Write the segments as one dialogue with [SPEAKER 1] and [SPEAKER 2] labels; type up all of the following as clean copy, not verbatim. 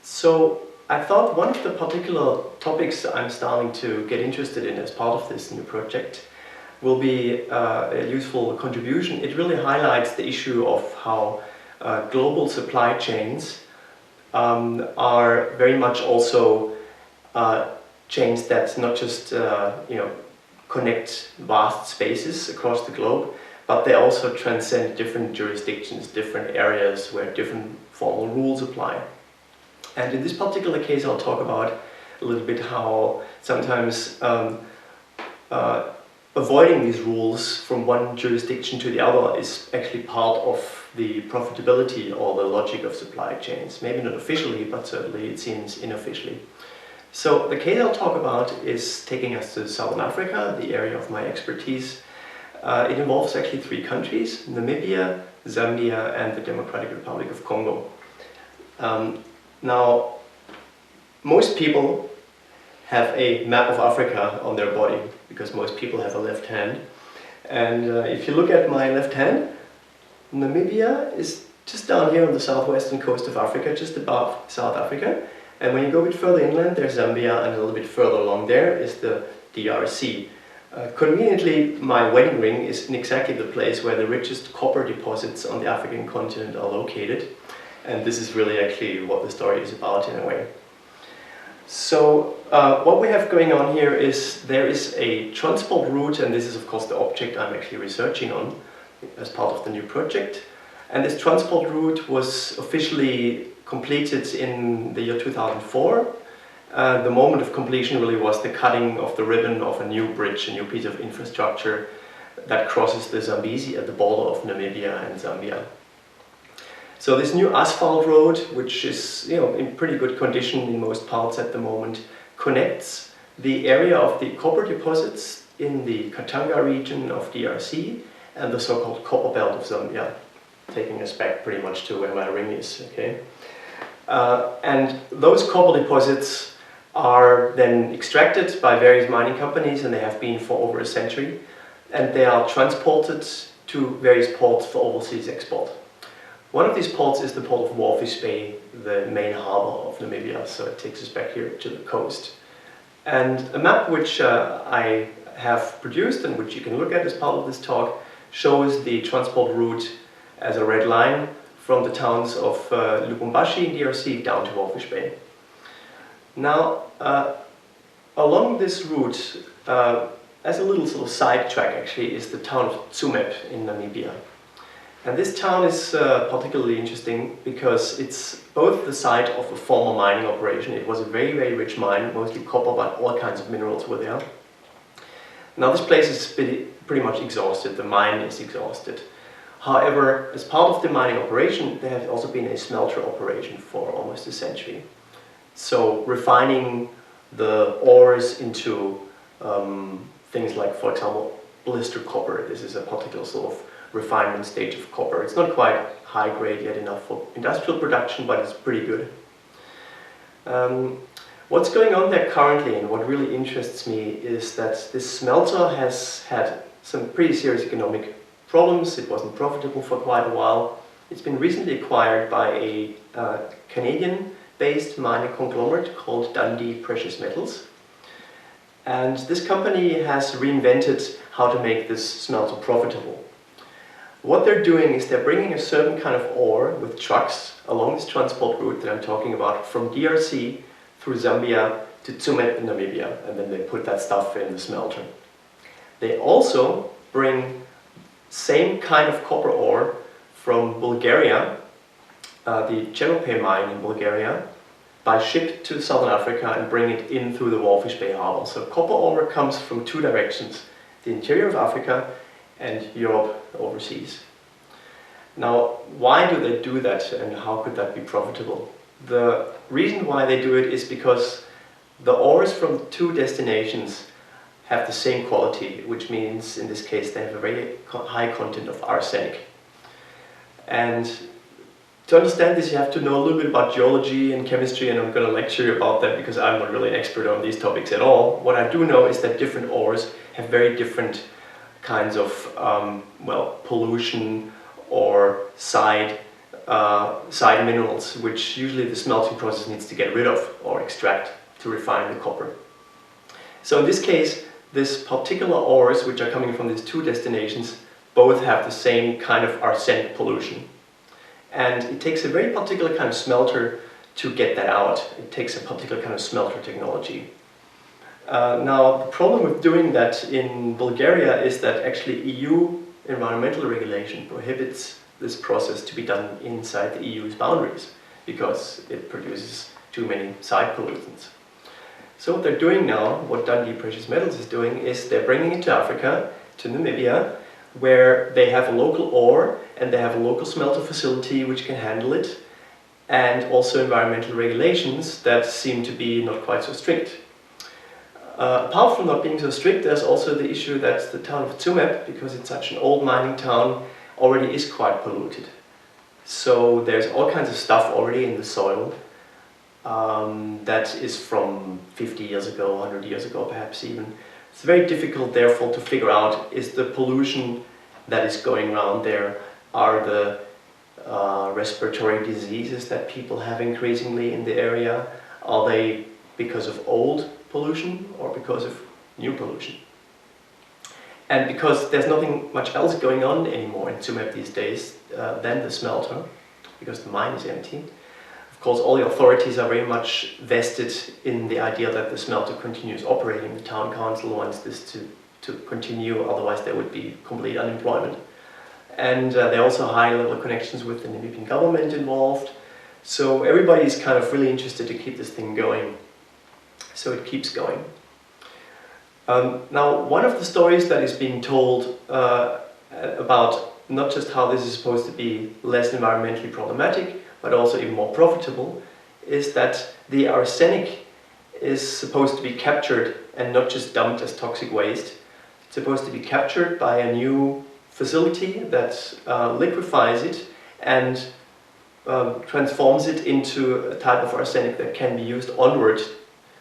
[SPEAKER 1] So I thought one of the particular topics I'm starting to get interested in as part of this new project will be a useful contribution. It really highlights the issue of how global supply chains are very much also chains that not just connect vast spaces across the globe, but they also transcend different jurisdictions, different areas where different formal rules apply. And in this particular case, I'll talk about a little bit how sometimes avoiding these rules from one jurisdiction to the other is actually part of the profitability or the logic of supply chains. Maybe not officially, but certainly it seems unofficially. So the case I'll talk about is taking us to Southern Africa, the area of my expertise. It involves actually 3 countries: Namibia, Zambia, and the Democratic Republic of Congo. Now, most people have a map of Africa on their body, because most people have a left hand. And if you look at my left hand, Namibia is just down here on the southwestern coast of Africa, just above South Africa. And when you go a bit further inland, there's Zambia, and a little bit further along there is the DRC. Conveniently, my wedding ring is in exactly the place where the richest copper deposits on the African continent are located. And this is really actually what the story is about in a way. So what we have going on here is there is a transport route, and this is of course the object I'm actually researching on as part of the new project. And this transport route was officially completed in the year 2004. The moment of completion really was the cutting of the ribbon of a new bridge, a new piece of infrastructure that crosses the Zambezi at the border of Namibia and Zambia. So this new asphalt road, which is in pretty good condition in most parts at the moment, connects the area of the copper deposits in the Katanga region of DRC and the so-called copper belt of Zambia, taking us back pretty much to where my ring is. Okay, and those copper deposits are then extracted by various mining companies, and they have been for over a century, and they are transported to various ports for overseas export. One of these ports is the port of Walvis Bay, the main harbour of Namibia, so it takes us back here to the coast. And a map which I have produced and which you can look at as part of this talk shows the transport route as a red line from the towns of Lubumbashi in DRC down to Walvis Bay. Now, along this route, as a little sort of sidetrack actually, is the town of Tsumeb in Namibia. And this town is particularly interesting because it's both the site of a former mining operation. It was a very, very rich mine, mostly copper, but all kinds of minerals were there. Now this place is pretty much exhausted, the mine is exhausted. However, as part of the mining operation, there has also been a smelter operation for almost a century. So refining the ores into things like, for example, blister copper. This is a particular sort of refinement stage of copper. It's not quite high grade yet enough for industrial production, but it's pretty good. What's going on there currently, and what really interests me, is that this smelter has had some pretty serious economic problems. It wasn't profitable for quite a while. It's been recently acquired by a Canadian-based mining conglomerate called Dundee Precious Metals. And this company has reinvented how to make this smelter profitable. What they're doing is they're bringing a certain kind of ore with trucks along this transport route that I'm talking about from DRC through Zambia to Tsumeb in Namibia, and then they put that stuff in the smelter. They also bring same kind of copper ore from Bulgaria, the Cherope mine in Bulgaria, by ship to Southern Africa and bring it in through the Walvis Bay Harbour. So copper ore comes from 2 directions, the interior of Africa and Europe overseas. Now, why do they do that, and how could that be profitable? The reason why they do it is because the ores from 2 destinations have the same quality, which means in this case they have a very high content of arsenic. And to understand this, you have to know a little bit about geology and chemistry, and I'm going to lecture you about that because I'm not really an expert on these topics at all. What I do know is that different ores have very different kinds of pollution or side side minerals, which usually the smelting process needs to get rid of or extract to refine the copper. So in this case, this particular ores which are coming from these two destinations both have the same kind of arsenic pollution. And it takes a very particular kind of smelter to get that out. It takes a particular kind of smelter technology. Now, the problem with doing that in Bulgaria is that actually EU environmental regulation prohibits this process to be done inside the EU's boundaries because it produces too many side pollutants. So what they're doing now, what Dundee Precious Metals is doing, is they're bringing it to Africa, to Namibia, where they have a local ore and they have a local smelter facility which can handle it, and also environmental regulations that seem to be not quite so strict. Apart from not being so strict, there's also the issue that the town of Tsumeb, because it's such an old mining town, already is quite polluted. So there's all kinds of stuff already in the soil that is from 50 years ago, 100 years ago perhaps even. It's very difficult therefore to figure out, is the pollution that is going around there, are the respiratory diseases that people have increasingly in the area, are they because of old pollution or because of new pollution? And because there's nothing much else going on anymore in Tsumeb these days than the smelter, because the mine is empty. Of course, all the authorities are very much vested in the idea that the smelter continues operating. The town council wants this to continue, otherwise there would be complete unemployment. And there are also high-level connections with the Namibian government involved. So everybody is kind of really interested to keep this thing going. So it keeps going. Now, one of the stories that is being told about not just how this is supposed to be less environmentally problematic, but also even more profitable, is that the arsenic is supposed to be captured and not just dumped as toxic waste. It's supposed to be captured by a new facility that liquefies it and transforms it into a type of arsenic that can be used onward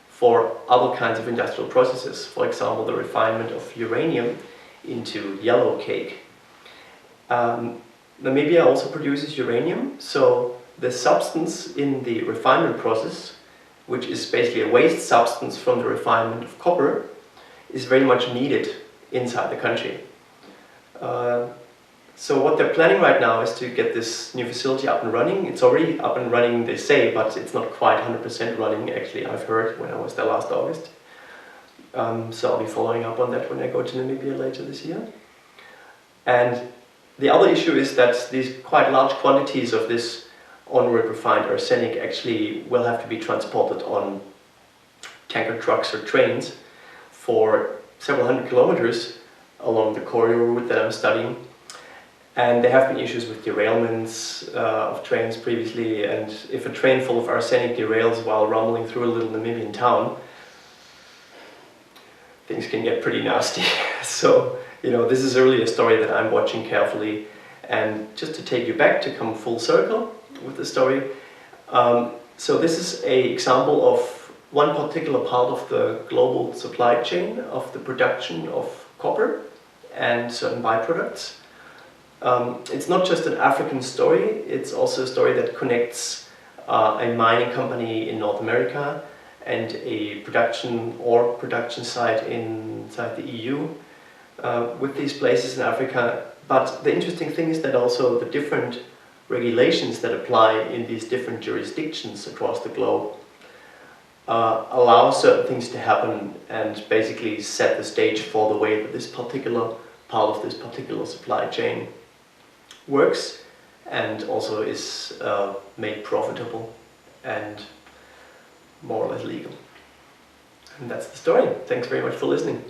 [SPEAKER 1] for other kinds of industrial processes. For example, the refinement of uranium into yellow cake. Namibia also produces uranium, so the substance in the refinement process, which is basically a waste substance from the refinement of copper, is very much needed inside the country. So what they're planning right now is to get this new facility up and running. It's already up and running, they say, but it's not quite 100% running, actually, I've heard when I was there last August. So I'll be following up on that when I go to Namibia later this year. And the other issue is that these quite large quantities of this onward refined arsenic actually will have to be transported on tanker trucks or trains for several hundred kilometers along the corridor route that I'm studying. And there have been issues with derailments of trains previously, and if a train full of arsenic derails while rumbling through a little Namibian town, things can get pretty nasty. So, this is really a story that I'm watching carefully. And just to take you back, to come full circle with the story, so this is an example of one particular part of the global supply chain of the production of copper and certain byproducts. It's not just an African story, it's also a story that connects a mining company in North America and a production site inside the EU with these places in Africa. But the interesting thing is that also the different regulations that apply in these different jurisdictions across the globe allow certain things to happen and basically set the stage for the way that this particular part of this particular supply chain works and also is made profitable and more or less legal. And that's the story. Thanks very much for listening.